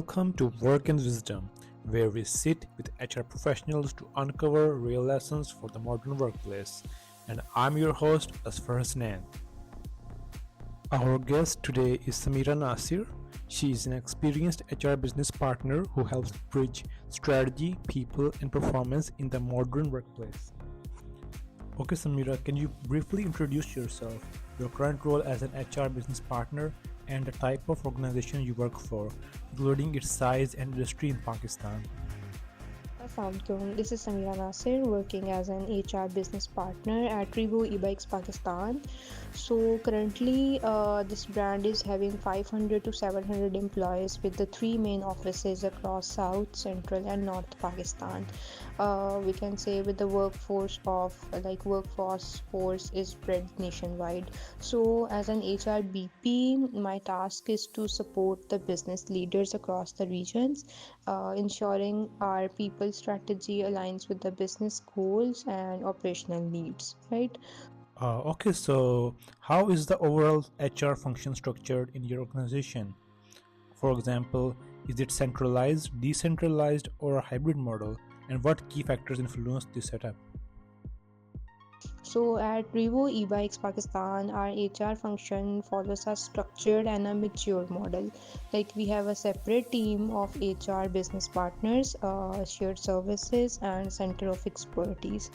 Welcome to Work and Wisdom, where we sit with HR professionals to uncover real lessons for the modern workplace. And I'm your host, Asfar Hasnain. Our guest today is Sameera Nasir. She is an experienced HR business partner who helps bridge strategy, people, and performance in the modern workplace. Okay, Sameera, can you briefly introduce yourself, your current role as an HR business partner, and the type of organization you work for, including its size and industry in Pakistan? Assalamualaikum. This is Sameera Nasir working as an HR business partner at Revo e-bikes Pakistan. So currently, this brand is having 500 to 700 employees with the three main offices across South, Central, and North Pakistan. We can say with the workforce of workforce force is spread nationwide. So as an HRBP, my task is to support the business leaders across the regions, ensuring our people strategy aligns with the business goals and operational needs, right? Okay, so how is the overall HR function structured in your organization? For example, is it centralized, decentralized, or a hybrid model? And what key factors influence this setup? So at Revo e-bikes Pakistan, our HR function follows a structured and a mature model. Like we have a separate team of HR business partners, shared services, and center of expertise,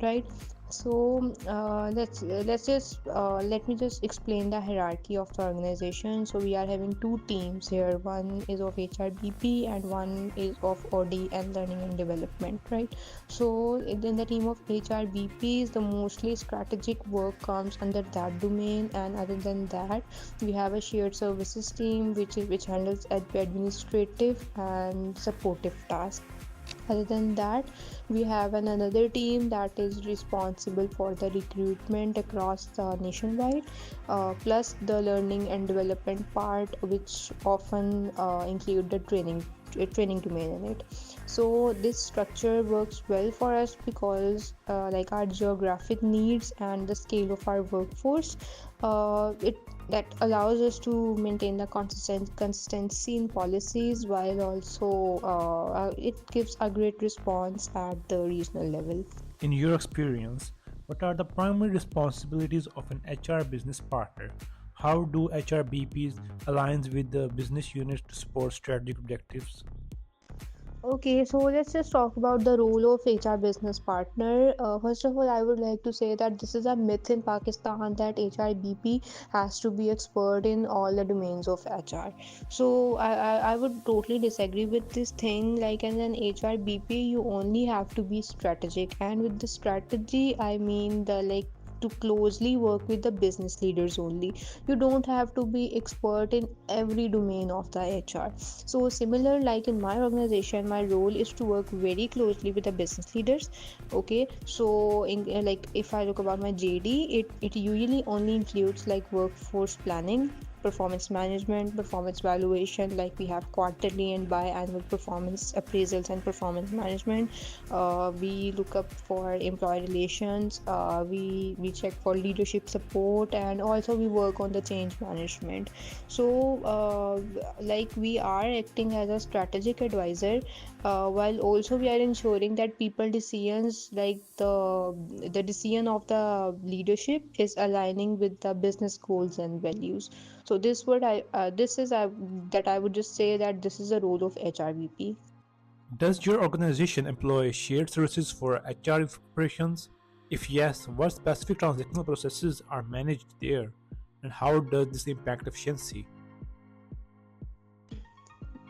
right? So let me just explain the hierarchy of the organization. So we are having two teams here. One is of HRBP and one is of OD and learning and development, right? So in the team of HRBPs, the mostly strategic work comes under that domain, and other than that, we have a shared services team which handles administrative and supportive tasks. Other than that, we have another team that is responsible for the recruitment across the nationwide, plus the learning and development part, which often include the training domain in it. So this structure works well for us because like our geographic needs and the scale of our workforce, it that allows us to maintain the consistency in policies while also it gives a great response at the regional level. In your experience, what are the primary responsibilities of an HR business partner? How do HRBPs align with the business units to support strategic objectives? Okay, so let's just talk about the role of HR business partner. First of all, I would like to say that this is a myth in Pakistan that HRBP has to be expert in all the domains of HR. So I would totally disagree with this thing. Like as an HRBP, you only have to be strategic, and with the strategy, I mean the like to closely work with the business leaders only. You don't have to be expert in every domain of the HR. So similar like in my organization, my role is to work very closely with the business leaders. Okay, so in like if I look about my JD, it usually only includes like workforce planning, performance management, performance valuation, like we have quarterly and biannual performance appraisals and performance management. We look up for employee relations, we check for leadership support, and also we work on the change management. So like we are acting as a strategic advisor, while also we are ensuring that people decisions like the decision of the leadership is aligning with the business goals and values. So this is that I would just say that this is the role of HRBP. Does your organization employ shared services for HR operations? If yes, what specific transactional processes are managed there? And how does this impact efficiency?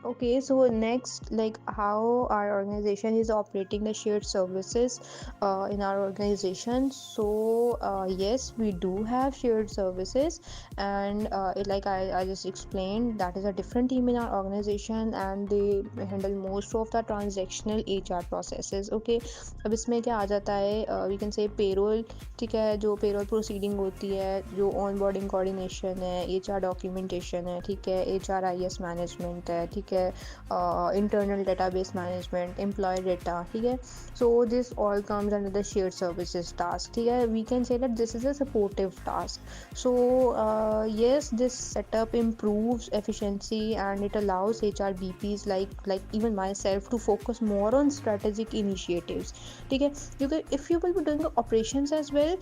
Okay, so next, like how our organization is operating the shared services in our organization. So yes, we do have shared services, and like I just explained, that is a different team in our organization, and they handle most of the transactional HR processes. Okay, अब इसमें क्या आ जाता है, we can say payroll, ठीक है, जो payroll proceeding होती है, जो onboarding coordination है, HR documentation है, ठीक है, HRIS management है, ठीक है, है, internal database management, employee data, ठीक है. So this all comes under the shared services task, ठीक है. We can say that this is a supportive task. So yes, this setup improves efficiency and it allows HRBPs like even myself to focus more on strategic initiatives, ठीक है. If you will be doing the operations as well,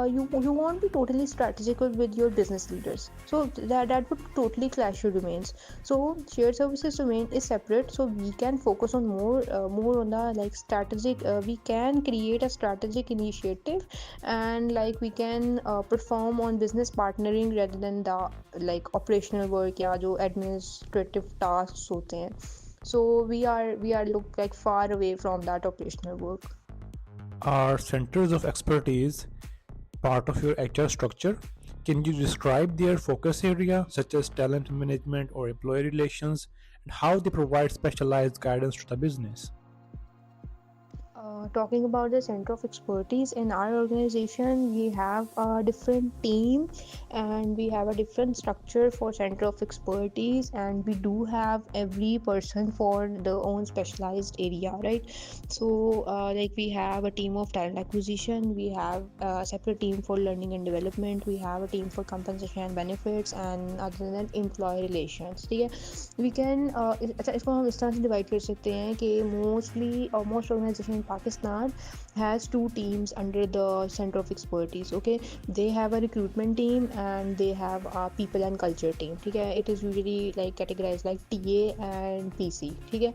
you won't be totally strategical with your business leaders, so that would totally clash your domains. So shared services domain is separate, so we can focus on more on the like strategic, we can create a strategic initiative, and like we can perform on business partnering rather than the like operational work या जो administrative tasks होते हैं. So we are look like far away from that operational work. Are centers of expertise part of your HR structure? Can you describe their focus area, such as talent management or employee relations, and how they provide specialized guidance to the business? Talking about the center of expertise in our organization, we have a different team and we have a different structure for center of expertise, and we do have every person for their own specialized area, right? So like we have a team of talent acquisition, we have a separate team for learning and development, we have a team for compensation and benefits, and other than employee relations, ठीक है. We can अच्छा इसको हम इस तरह से divide कर सकते हैं कि mostly most organization in Pakistan has two teams under the center of expertise. Okay, they have a recruitment team and they have a people and culture team, ठीक है. It is usually like categorized like TA and PC, ठीक है.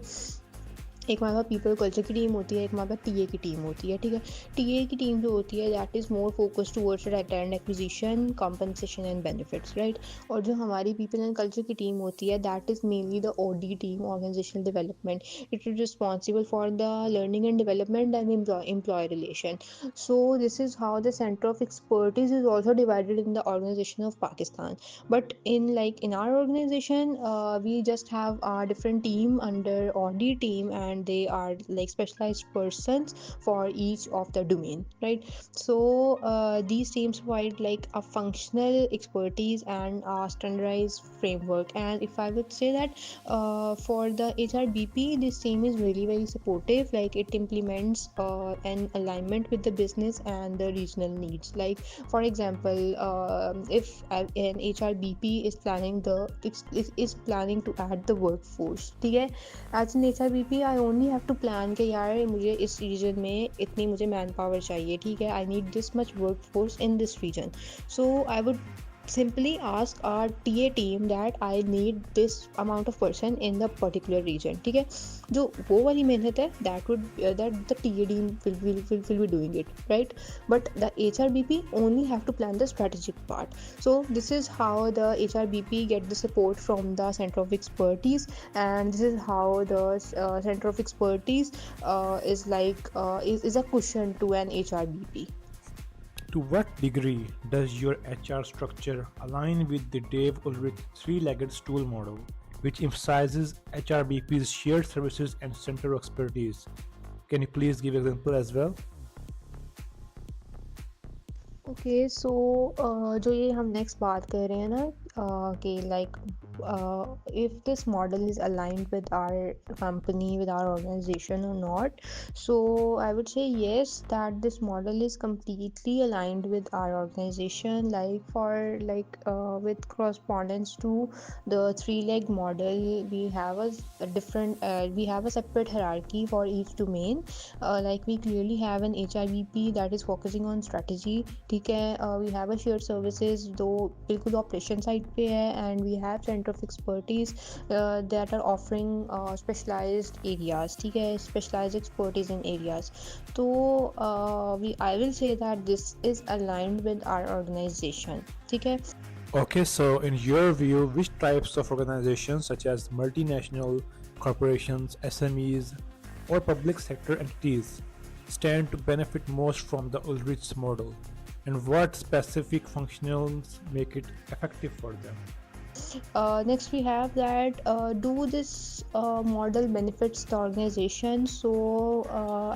एक हमारे पास people culture की team होती है, एक हमारे पास टीए की टीम होती है, ठीक है. टीए की टीम जो होती है that is more focus towards talent acquisition, compensation and benefits, right. और जो हमारी पीपल एंड कल्चर की टीम होती है that is mainly the OD team, organizational development. It is responsible for the learning and development and employee relation. So this is how the center of expertise is also divided in the organization of Pakistan. But in our organization, we just have a different team under audit team, and they are like specialized persons for each of the domain, right. So these teams provide like a functional expertise and a standardized framework. And if I would say that for the HRBP, this team is really very supportive, like it implements an alignment with the business and the regional needs. Like for example, if an HRBP is planning to add the workforce, ठीक है. As an HRBP, I only have to plan कि यार मुझे इस region में इतनी मुझे man power चाहिए, ठीक है. I need this much workforce in this region. So I would simply ask our TA team that I need this amount of person in the particular region, ठीक है. जो वो वाली मेहनत है that the TA team will be doing it, right. But the HRBP only have to plan the strategic part. So this is how the HRBP get the support from the center of expertise, and this is how the center of expertise is a cushion to an HRBP. To what degree does your HR structure align with the Dave Ulrich three-legged stool model, which emphasizes HRBP's shared services and center of expertise? Can you please give an example as well? Okay so जो ये हम next बात कर रहे हैं ना कि like if this model is aligned with our company, with our organization or not. So I would say yes, that this model is completely aligned with our organization, like for with correspondence to the three-leg model. We have a different we have a separate hierarchy for each domain. Like we clearly have an HRBP that is focusing on strategy, ठीक है. We have a shared services जो बिल्कुल operation side पे है, and we have center of expertise that are offering specialized areas, ठीक है, specialized expertise in areas. तो I will say that this is aligned with our organization, ठीक है. Okay, so in your view, which types of organizations such as multinational corporations, SMEs, or public sector entities stand to benefit most from the Ulrich model, and what specific functions make it effective for them? Next, we have that do this model benefits the organization. So,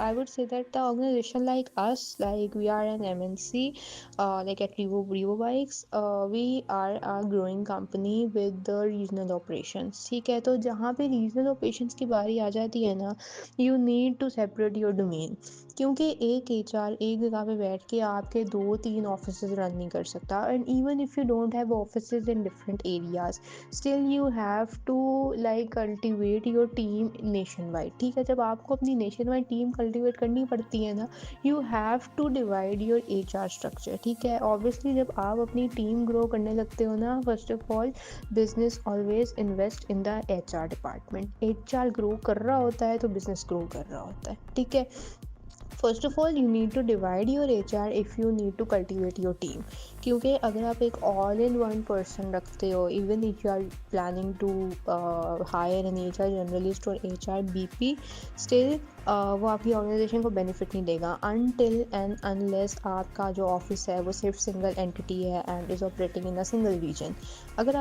I would say that the organization like us, like we are an MNC, like at Revo Bikes, we are a growing company with the regional operations. ठीक है, तो जहाँ पे regional operations की बारी आ जाती है ना, you need to separate your domain. क्योंकि एक HR एक जगह पे बैठ के आपके 2-3 ऑफिसेज रन नहीं कर सकता, and even if you don't have offices in different areas, still you have to like cultivate your team nationwide. ठीक है, जब आपको अपनी नेशन वाइड टीम कल्टिवेट करनी पड़ती है ना, you have to divide your HR structure. ठीक है, ऑब्वियसली जब आप अपनी टीम ग्रो करने लगते हो ना, first of all business always invest in the HR department. HR grow कर रहा होता है तो बिजनेस ग्रो कर रहा होता है. ठीक है, first of all you need to divide your HR if you need to cultivate your team. क्योंकि अगर आप एक ऑल इन वन पर्सन रखते हो, even if you are planning to hire an HR generalist और HRBP, स्टिल वो आपकी ऑर्गेनाइजेशन को बेनिफिट नहीं देगा अनटिल एंड अनलेस आपका जो ऑफिस है वो सिर्फ सिंगल एंटिटी है and is operating in a single region. अगर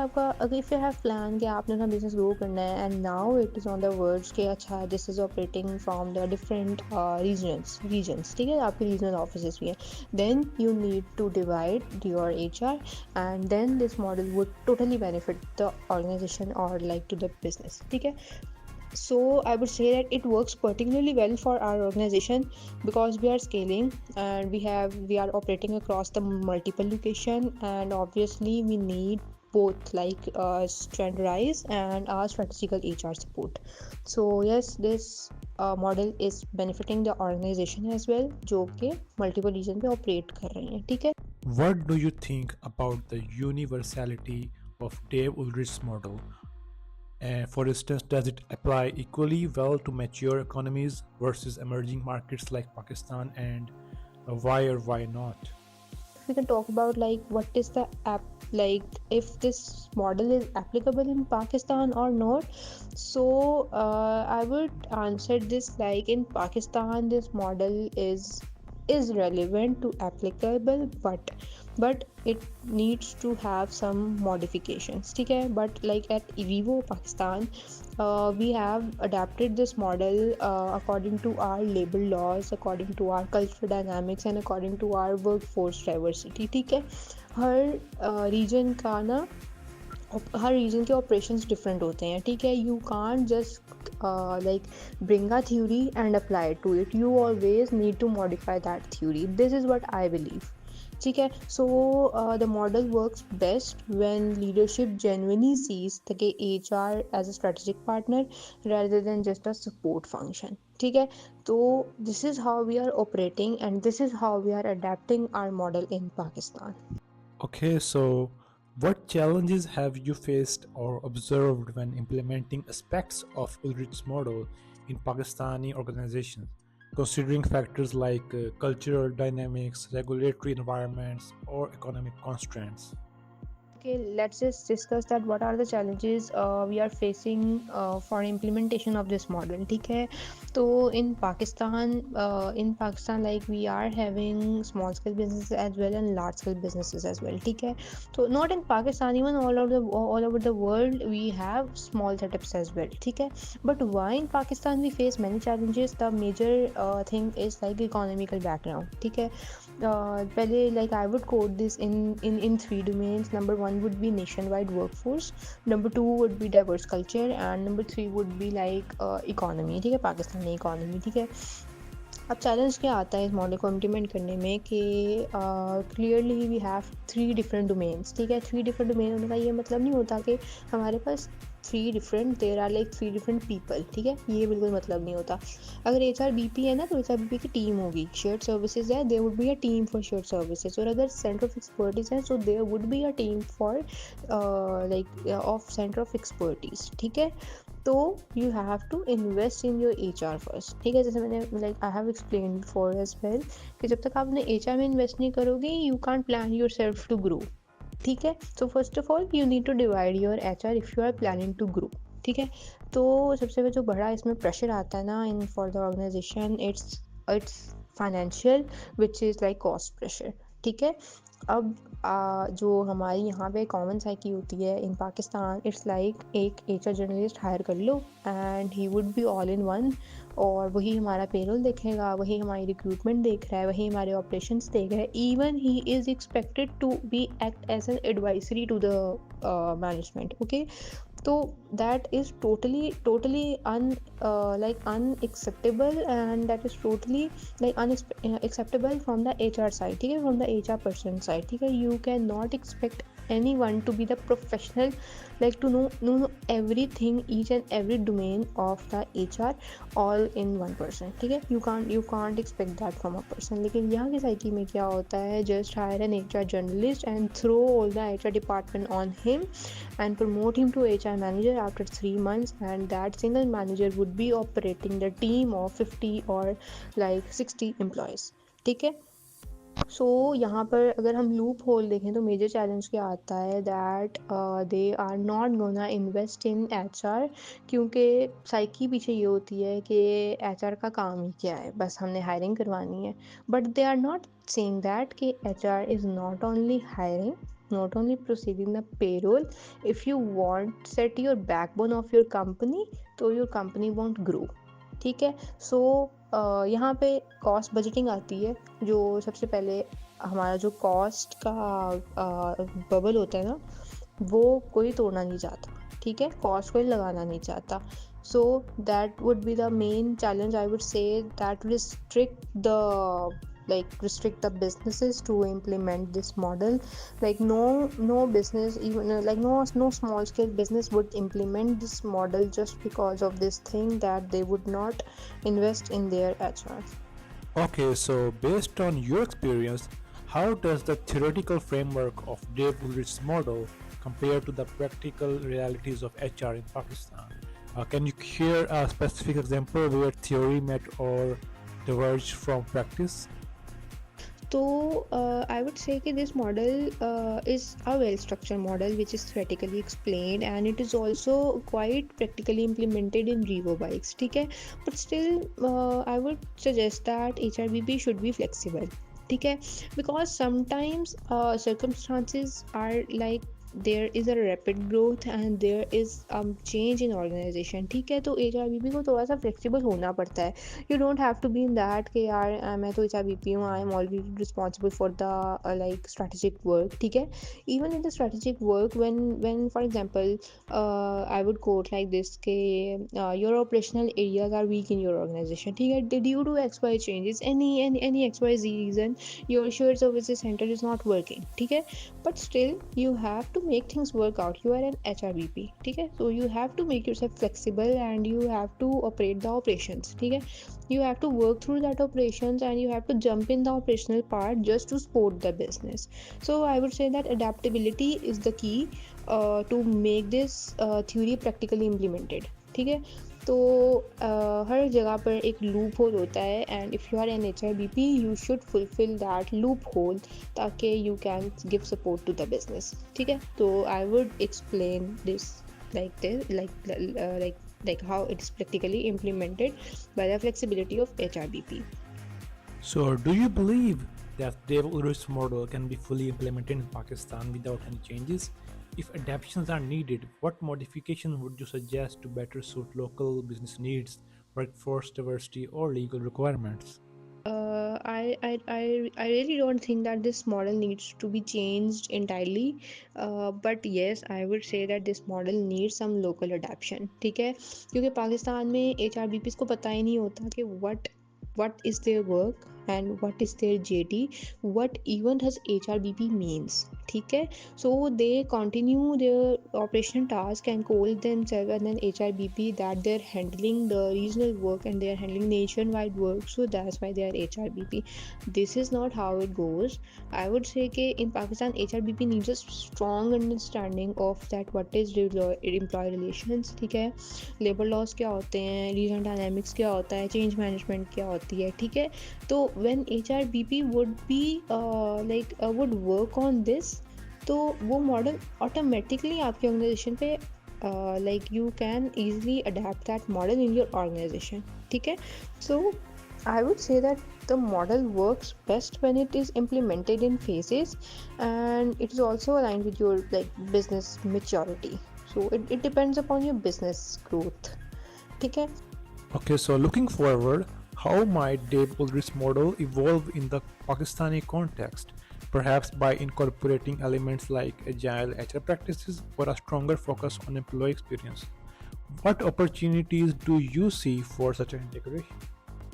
इफ़ यू हैव प्लान कि आपने अपना बिजनेस ग्रो करना है and now it is on the words कि अच्छा this is operating from the different regions. ठीक है, आपके रीजनल ऑफिस भी हैं, then you need to divide your HR and then this model would totally benefit the organization or like to the business. ठीक है, so I would say that it works particularly well for our organization because we are scaling and we are operating across the multiple location, and obviously we need both like standardized and our strategical HR support. So yes, this model is benefiting the organization as well जो कि multiple region पे operate कर रहे हैं. ठीक है. What do you think about the universality of Dave Ulrich's model? For instance, does it apply equally well to mature economies versus emerging markets like Pakistan, and why or why not? We can talk about like what is the app, like if this model is applicable in Pakistan or not. So I would answer this like in Pakistan this model is relevant to applicable, but it needs to have some modifications. ठीक है, but like at Revo Pakistan, we have adapted this model according to our labor laws, according to our cultural dynamics and according to our workforce diversity. ठीक है, हर region का ना हर region के operations different होते हैं. ठीक है, you can't just like bring a theory and apply to it, you always need to modify that theory. This is what I believe. ठीक है, so the model works best when leadership genuinely sees कि HR as a strategic partner rather than just a support function. ठीक है, तो this is how we are operating and this is how we are adapting our model in Pakistan. Okay, so what challenges have you faced or observed when implementing aspects of Ulrich's model in Pakistani organizations, considering factors like cultural dynamics, regulatory environments, or economic constraints? Okay, let's just discuss that what are the challenges we are facing for implementation of this model. ठीक है, तो in Pakistan like we are having small scale businesses as well and large scale businesses as well. ठीक है, so not in Pakistan, even all over the world we have small setups as well. ठीक है, but why in Pakistan we face many challenges? The major thing is like economical background. ठीक है, पहले like I would quote this in three domains. Number one would be nationwide workforce, number two would be diverse culture, and number three would be like economy. ठीक है, Pakistani economy. ठीक है, अब challenge क्या आता है इस मॉडल को इम्प्लीमेंट करने में कि clearly we have 3 different domains. ठीक है, 3 डिफरेंट डोमेन होने का ये मतलब नहीं होता कि हमारे पास 3 different there are like 3 different people. ठीक है, ये बिल्कुल मतलब नहीं होता. अगर HRBP है ना तो HRBP की टीम होगी. शेयर्ड सर्विसेज है, there would be a team for shared services. और अगर सेंटर ऑफ एक्सपर्टीज है so there would be a team for like of center of expertise. ठीक है, तो you have to invest in your HR first. ठीक है, जैसे मैंने like I have explain before as well कि जब तक आप अपने HR में इन्वेस्ट नहीं करोगे you can't plan yourself to grow. ठीक है, so first of all you need to divide your HR if you are planning to grow. ठीक है, तो सबसे जो बड़ा इसमें प्रेशर आता है ना in for the organization, it's financial which is like cost pressure. ठीक है, अब जो हमारी यहाँ पे कॉमन साइकी होती है इन पाकिस्तान, इट्स लाइक एक एचआर जर्नलिस्ट हायर कर लो and he would be all in one, और वही हमारा पेरोल देखेगा, वही हमारी रिक्रूटमेंट देख रहा है, वही हमारे ऑपरेशंस देख रहा है, even he is expected to be act as an advisory to the management, okay. तो that is totally unacceptable, and that is totally like unacceptable from the HR side, ठीक है, from the HR person side, ठीक है। You cannot expect anyone to be the professional, like to know everything, each and every domain of the HR all in one person, ठीक है। You can't expect that from a person। लेकिन यहाँ की psyche में क्या होता है, just hire an HR journalist and throw all the HR department on him and promote him to HR manager after 3 months, and that single manager would be operating the team of 50 or like 60 employees, ठीक है। सो यहाँ पर अगर हम loop hole देखें तो major challenge क्या आता है, that they are not gonna invest in HR, क्योंकि साइकी पीछे ये होती है कि HR का काम ही क्या है, बस हमने हायरिंग करवानी है। But they are not saying that कि HR is not only hiring, not only proceeding the payroll. If you want set your backbone of your company, तो your company won't grow, ठीक है। सो यहाँ पे कॉस्ट बजटिंग आती है, जो सबसे पहले हमारा जो कॉस्ट का बबल होता है ना, वो कोई तोड़ना नहीं चाहता, ठीक है, कॉस्ट कोई लगाना नहीं चाहता। So that would be the main challenge, I would say, that restrict the businesses to implement this model. Like no business, even like no small scale business would implement this model just because of this thing, that they would not invest in their HR. Okay, so based on your experience, how does the theoretical framework of Dave Ulrich's model compare to the practical realities of HR in Pakistan? Can you share a specific example where theory met or diverged from practice? तो I would say कि this model is a well-structured model which is theoretically explained, and it is also quite practically implemented in Revo bikes, ठीक है। But still I would suggest that HRBP should be flexible, ठीक है, because sometimes circumstances are like there is a rapid growth and there is change in organization, ठीक है। तो HRBP को थोड़ा सा flexible होना पड़ता है। You don't have to be in that कि यार मैं तो HRBP हूँ, I am already responsible for the like strategic work, ठीक है। Even in the strategic work, when for example I would quote like this कि your operational areas are weak in your organization, ठीक है, due to XY changes, any XYZ reason, your shared services center is not working, ठीक है। But still you have to make things work out, you are an HRBP, ठीक है। So you have to make yourself flexible and you have to operate the operations, ठीक है। You have to work through that operations and you have to jump in the operational part just to support the business. So I would say that adaptability is the key to make this theory practically implemented, ठीक है। तो हर जगह पर एक loop hole होता है, and if you are an HRBP you should fulfil that loophole ताकि you can give support to the business, ठीक है। तो I would explain this like how it's practically implemented by the flexibility of HRBP. So, do you believe that Dave Ulrich's model can be fully implemented in Pakistan without any changes? If adaptations are needed, what modification would you suggest to better suit local business needs, workforce diversity, or legal requirements? I really don't think that this model needs to be changed entirely, but yes, I would say that this model needs some local adaptation, ठीक है। क्योंकि पाकिस्तान में HRBPs को पता ही नहीं होता कि what is their work and what is their JD, what even does HRBP means, ठीक है। So they continue their operational task and call themselves as an HRBP, that they're handling the regional work and they're handling nationwide work, so that's why they are HRBP. This is not how it goes. I would say कि in Pakistan HRBP needs a strong understanding of that what is employee relations, ठीक है, labour laws क्या होते हैं, reason dynamics क्या होता है, change management क्या होती है, ठीक है। तो when HRBP would be would work on this, तो वो मॉडल ऑटोमेटिकली आपके ऑर्गेनाइजेशन पे you can easily adapt that model in your organization, ठीक है। So I would say that the model works best when it is implemented in phases, and it is also aligned with your like business maturity. So it depends upon your business growth. Okay. Okay, so looking forward, how might Dave Ulrich's model evolve in the Pakistani context? Perhaps by incorporating elements like agile HR practices or a stronger focus on employee experience. What opportunities do you see for such an integration?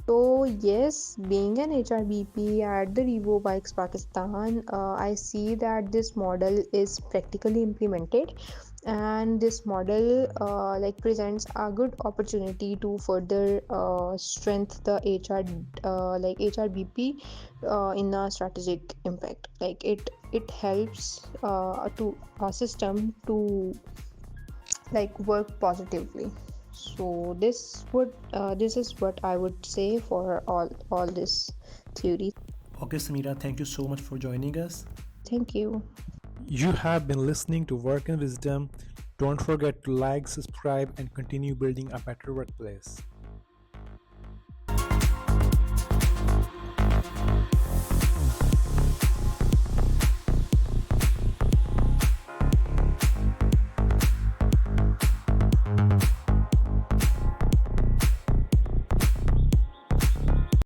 So yes, being an HRBP at the Revo Bikes Pakistan, I see that this model is practically implemented, and this model like presents a good opportunity to further strengthen the like HRBP in a strategic impact. Like it helps to a system to like work positively. So this is what I would say for all this theory. Okay, Sameera, thank you so much for joining us. Thank you. You have been listening to Work and Wisdom. Don't forget to like, subscribe, and continue building a better workplace.